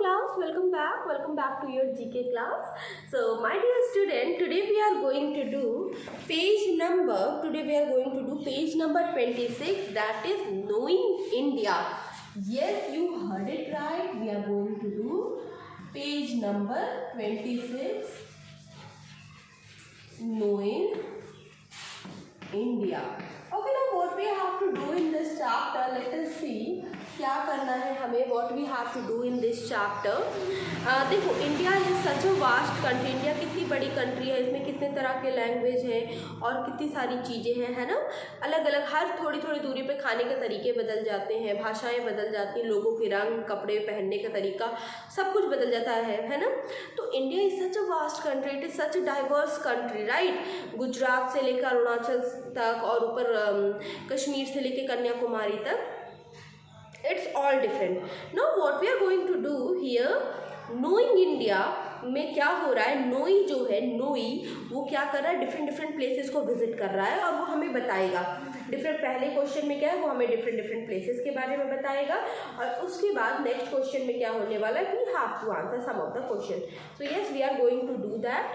class, welcome back to your GK class. So my dear student, today we are going to do page number 26, that is knowing India. Yes, you heard it right. We are going to do page number 26, knowing India. Okay, now what we have to do in this chapter, let us see क्या करना है हमें. What we have to do in this chapter. देखो, India is such a vast country. India कितनी बड़ी country है, इसमें कितने तरह के लैंग्वेज हैं और कितनी सारी चीज़ें हैं, है ना. अलग अलग हर थोड़ी थोड़ी दूरी पे खाने के तरीके बदल जाते हैं, भाषाएं बदल जाती हैं, लोगों के रंग, कपड़े पहनने का तरीका, सब कुछ बदल जाता है ना. तो India is such a vast country, it is such a diverse country, right. Gujarat से लेकर अरुणाचल तक और ऊपर कश्मीर से लेकर कन्याकुमारी तक, it's all different. Now what we are going to do here, knowing India में क्या हो रहा है, नोई जो है, नोई वो क्या कर रहा है, डिफरेंट प्लेसेस को विजिट कर रहा है और वो हमें बताएगा. पहले क्वेश्चन में क्या है, वो हमें डिफरेंट प्लेसेस के बारे में बताएगा और उसके बाद नेक्स्ट क्वेश्चन में क्या होने वाला है, we have to answer some of the question. So yes, we are going to do that.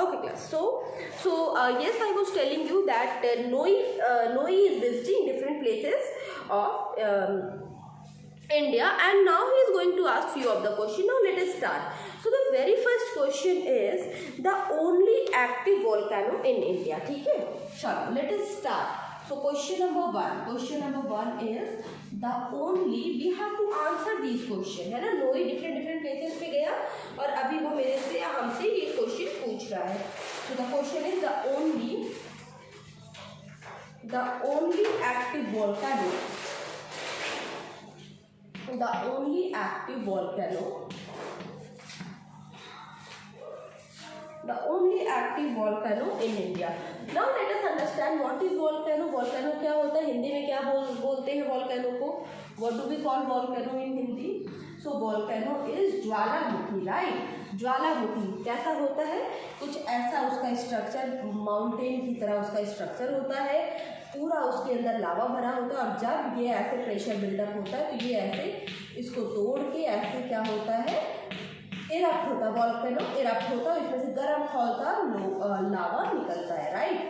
Okay class, so yes, I was telling you that Noi is visiting different places of India, and now he is going to ask few of the question. Now let us start. So the very first question is the only active volcano in India. ठीक है, चलो let us start. So question number one is the only, we have to answer these question, है ना. नोई different places पे गया और अभी वो मेरे से या हमसे ये क्वेश्चन पूछ रहा है. So the question is the only active volcano, in India. Now let us understand what is volcano. Volcano क्या होता है, हिंदी में क्या बोलते हैं volcano को. What do we call volcano in Hindi? So volcano is Jwalamukhi, right. ज्वालामुखी कैसा होता है, कुछ ऐसा उसका स्ट्रक्चर, माउंटेन की तरह उसका स्ट्रक्चर होता है, पूरा उसके अंदर लावा भरा होता है और जब ये ऐसे प्रेशर बिल्डअप होता है तो ये ऐसे इसको तोड़ के ऐसे क्या होता है, इरप्ट होता है. वॉल्केनो इरप्ट होता है, इसमें से गर्म खौलता लावा निकलता है, right.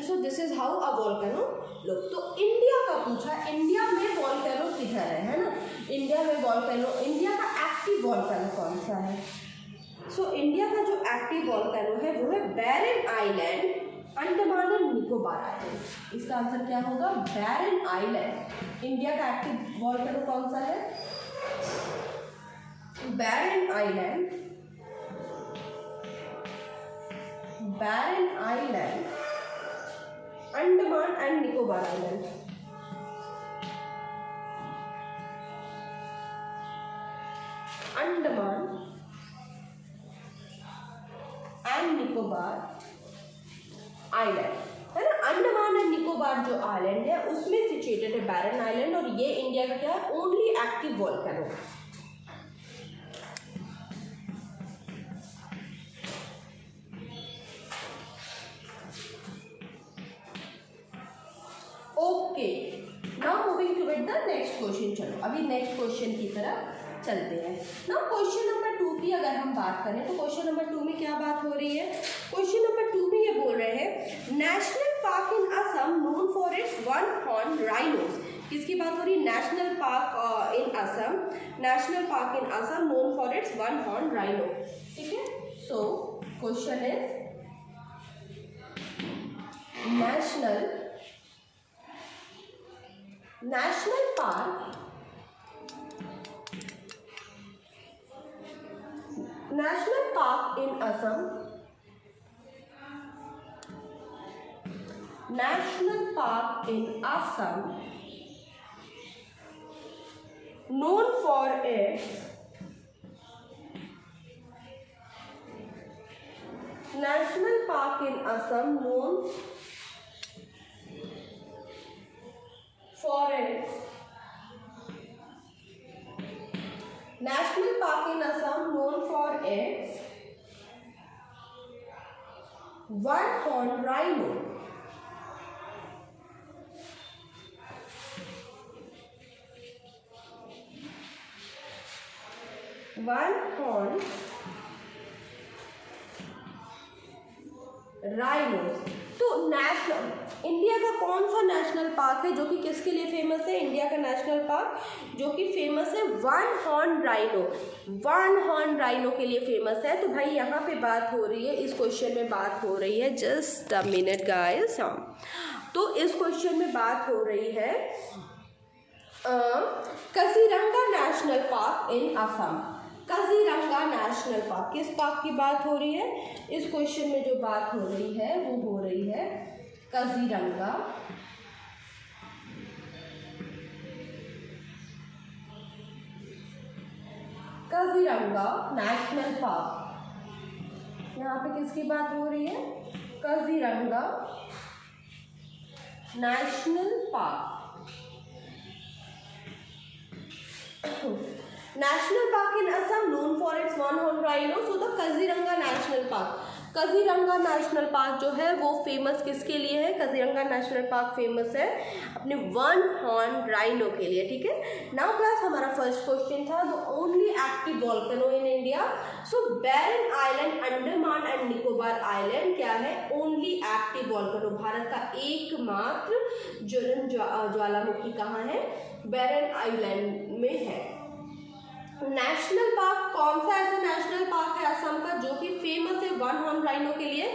So this is how a volcano look. तो इंडिया का पूछा, इंडिया में वॉल्केनो किधर है ना. इंडिया में वॉल्केनो, इंडिया का एक्टिव वॉल्केनो कौन सा है. सो इंडिया का जो एक्टिव वॉल्केनो है वो है Barren Island, Andaman and Nicobar Island. इसका आंसर क्या होगा, बैरन आइलैंड. इंडिया का एक्टिव वॉल्केनो कौन सा है, Barren Island, Andaman and Nicobar Island. Andaman and Nicobar Island, है ना. अंडमान एंड निकोबार जो आइलैंड है उसमें सिचुएटेड है बैरन आइलैंड और ये इंडिया का क्या है, only active volcano. Okay, now moving toward the next question. चलो अभी नेक्स्ट क्वेश्चन की तरफ चलते हैं. नाउ क्वेश्चन नंबर 2 की अगर हम बात करें तो क्वेश्चन नंबर 2 में क्या बात हो रही है. क्वेश्चन नंबर 2 में ये बोल रहे हैं national park in Assam known for it's one horn rhinos. किसकी बात हो रही है, national park in Assam, national park in Assam known for it's one horn rhino. ठीक है. So question is national park in Assam, known for its national park in Assam known for its national park in Assam known for its one horn rhino. One horn rhinos. तो national India का कौन सा national park है जो कि किसके लिए famous है? इंडिया का नेशनल पार्क जो कि फेमस है one horn rhino, one horn rhino के लिए फेमस है। तो भाई यहाँ पे बात हो रही है, इस क्वेश्चन में बात हो रही है, जस्ट अ मिनट गाइस, तो इस क्वेश्चन में बात हो रही है काजीरंगा नेशनल पार्क इन असम। काजीरंगा नेशनल पार्क, किस पार्क की बात हो रही है? इस क्वेश्चन में जो बात हो रही है वो हो रही है काजीरंगा नेशनल पार्क। यहाँ पे किसकी बात हो रही है? Kaziranga national park. National Park in Assam known for its one-horned rhino. So the Kaziranga national park, Kaziranga national park जो है वो फेमस किसके लिए है? काजीरंगा नेशनल पार्क फेमस है अपने वन हॉर्न राइनो के लिए। ठीक है, नाउ क्लास हमारा फर्स्ट क्वेश्चन था the only active volcano in India. So Barren Island, Andaman and Nicobar Island क्या है? ओनली एक्टिव वॉल्केनो, भारत का एकमात्र ज्वलन ज्वालामुखी कहाँ है? बैरन आइलैंड में है। नेशनल पार्क कौन सा ऐसा नेशनल पार्क है असम का जो कि फेमस है वन हॉर्न राइनो के लिए?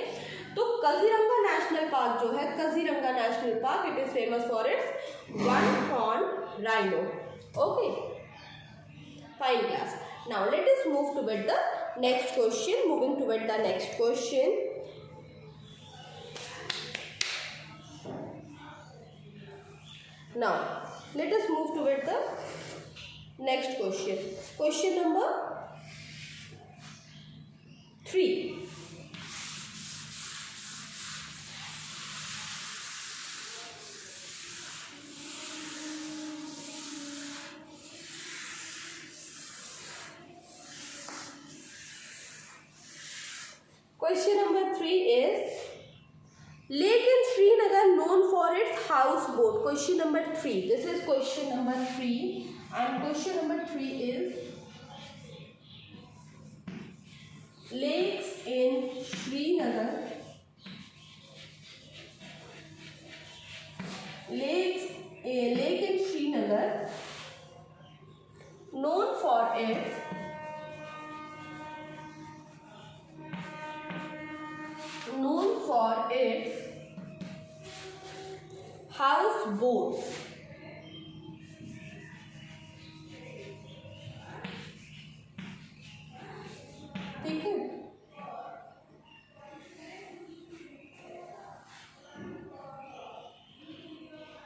तो काजीरंगा नेशनल पार्क जो है, Kaziranga national park, it is famous for its one horn rhino. Okay fine class, now let us move toward the next question. Moving toward the next question, now let us move toward the next question. Question number 3. Question number 3 is Lake in Srinagar known for its houseboat. Question number 3. This is question number 3, and question number 3 is lakes in Srinagar. Lake in Srinagar known for its houseboats. ठीक है,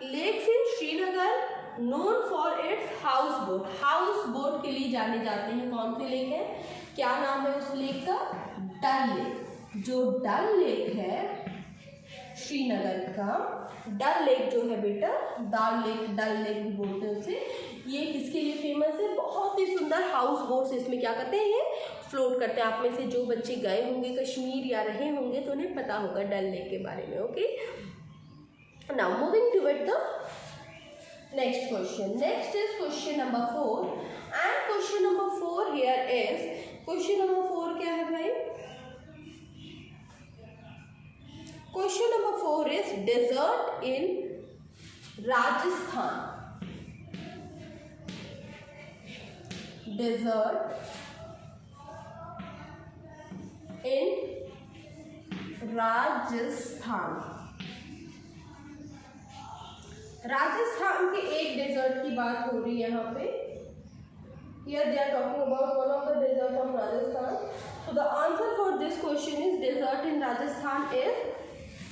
lakes in Srinagar known for its house boat. House boat के लिए जाने जाते हैं। कौन से lake है? क्या नाम है उस लेक का? डल लेक। जो डल लेक है श्रीनगर का, डल लेक जो है बेटा, डल लेक भी बोलते हैं उसे, ये किसके लिए फेमस है? बहुत ही सुंदर हाउस बोट्स इसमें क्या करते हैं? ये फ्लोट करते हैं। आप में से जो बच्चे गए होंगे कश्मीर या रहे होंगे तो उन्हें पता होगा डल लेक के बारे में। Okay, now moving toward the next question. Next is question number 4, and question number 4 here is, question number 4 क्या है भाई? Question number 4 is desert in Rajasthan. Desert in Rajasthan. Rajasthan के एक डेजर्ट की बात हो रही है यहाँ पे। Here they are talking about one of the desert of Rajasthan. So the answer for this question is desert in Rajasthan is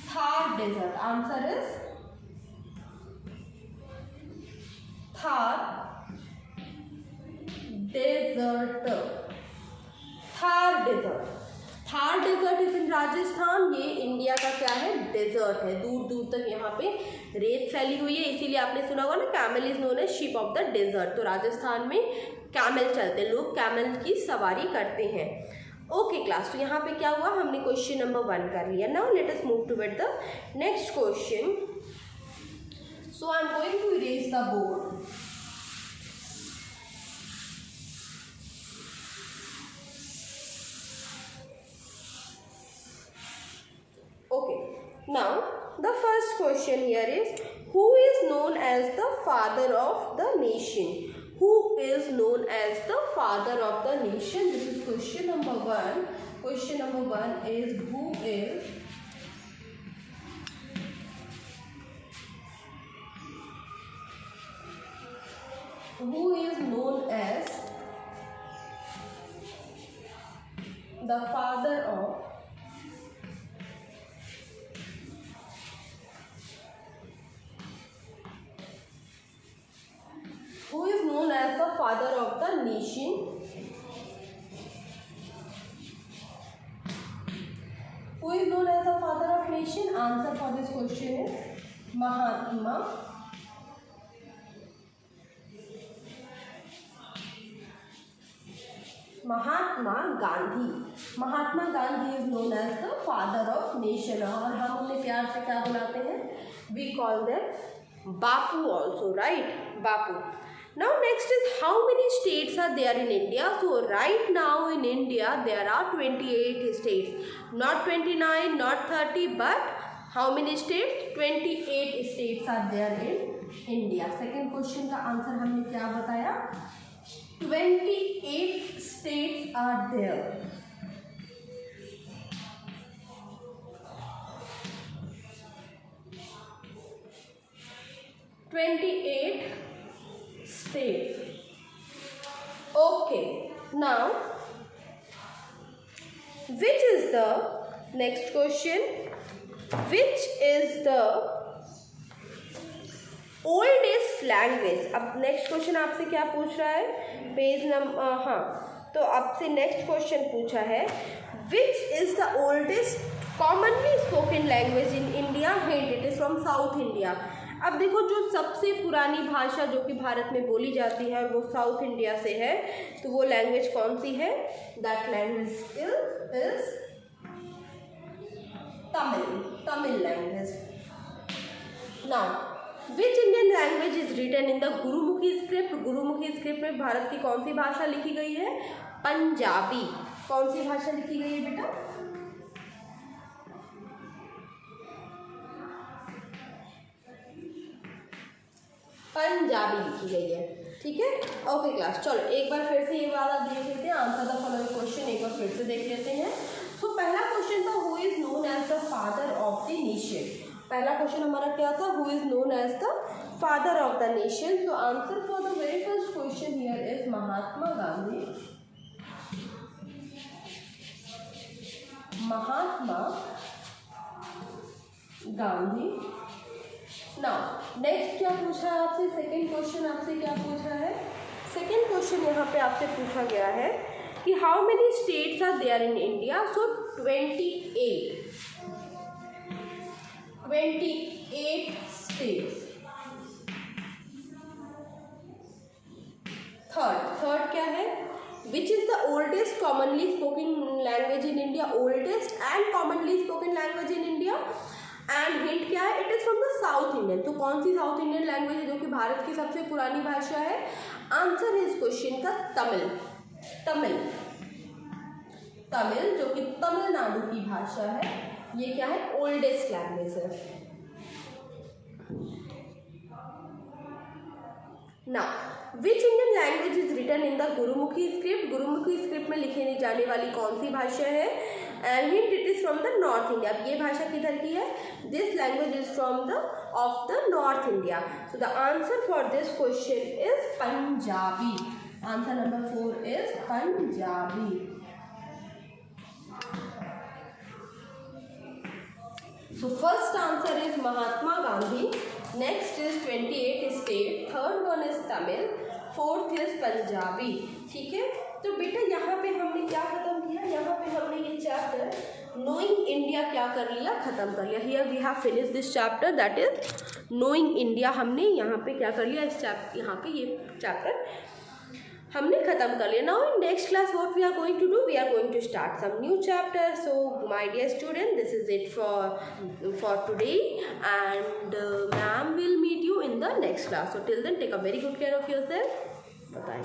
Thar desert. Answer is Thar desert. Thar desert. Thar desert is in Rajasthan. ये India का क्या है? Desert है। दूर दूर तक यहाँ पे रेत फैली हुई है, इसीलिए आपने सुना होगा ना camel is known as ship of the desert. तो राजस्थान में कैमल चलते हैं, लोग कैमल की सवारी करते हैं। ओके क्लास, तो यहाँ पे क्या हुआ? हमने क्वेश्चन नंबर 1 कर लिया। Now let us move toward the next question. So I am going to erase the board. question here is, who is known as the father of the nation? Who is known as the father of the nation? This is question number 1. Question number 1 is, who is known as the father of the nation? Who is known as the father of nation? Answer for this question is Mahatma Gandhi. Mahatma Gandhi is known as the father of nation. और हम उन्हें प्यार से क्या बुलाते हैं? We call them Bapu also, right? Bapu. Now next is, how many states are there in India? So right now in India there are 28 states, not 29, not 30, but how many states? 28 states are there in India. Second question का answer हमने क्या बताया? 28 states are there. States. Okay, now which is the next question? Which is the oldest language? अब next question आपसे क्या पूछ रहा है? पेज नंबर, हाँ, तो आपसे नेक्स्ट क्वेश्चन पूछा है, which is the oldest commonly spoken language in India? Hint, it is from South India. अब देखो, जो सबसे पुरानी भाषा जो कि भारत में बोली जाती है और वो साउथ इंडिया से है, तो वो लैंग्वेज कौन सी है? That language is Tamil language. Now which Indian language is written in the Gurmukhi script? Gurmukhi script में भारत की कौन सी भाषा लिखी गई है? पंजाबी. कौन सी भाषा लिखी गई है बेटा? पंजाबी लिखी गई है. ठीक है, ओके क्लास. चलो एक बार फिर से ये वाला देख लेते हैं. आंसर द फॉलोइंग क्वेश्चन एक बार फिर से देख लेते हैं. तो पहला क्वेश्चन था, who is known as the father of the nation. पहला क्वेश्चन हमारा क्या था? Who is known as the father of the nation. So answer for the very first question here is Mahatma Gandhi. Now next क्या पूछा है आपसे? Second question आपसे क्या पूछा है? सेकेंड क्वेश्चन यहाँ पे आपसे पूछा गया है कि how many states are there in India? So 28 states. Third क्या है? Which is the oldest commonly spoken language in India? Oldest and commonly spoken language in India. And hint क्या है? It is from the south Indian. तो कौन सी south Indian language है जो कि भारत की सबसे पुरानी भाषा है? आंसर है इस क्वेश्चन का तमिल जो कि तमिलनाडु की भाषा है. ये क्या है? ओल्डेस्ट लैंग्वेज है. Now which Indian language is written in the Gurmukhi script? Gurmukhi script में लिखी जाने वाली कौन सी भाषा है? And hint, it is from the north India. अब ये भाषा किधर की है? This language is from the of the north India. So the answer for this question is Punjabi. Answer number 4 is Punjabi. So first answer is Mahatma Gandhi. Next is 28 state. Third one is Tamil. Fourth is Punjabi. ठीक है, तो बेटा यहाँ पे हमने क्या खत्म किया? यहाँ पे हमने ये चैप्टर नोइंग इंडिया क्या कर लिया? खत्म कर लिया. Here we have finish this chapter, that is knowing India. हमने यहाँ पे क्या कर लिया? इस चैप्टर, यहाँ पे ये चैप्टर हमने खत्म कर लिया. Now in next class what we are going to do? We are going to start some new chapter. So my dear student, this is it for today, and ma'am will meet you in the next class. So till then, take a very good care of yourself. Bye bye.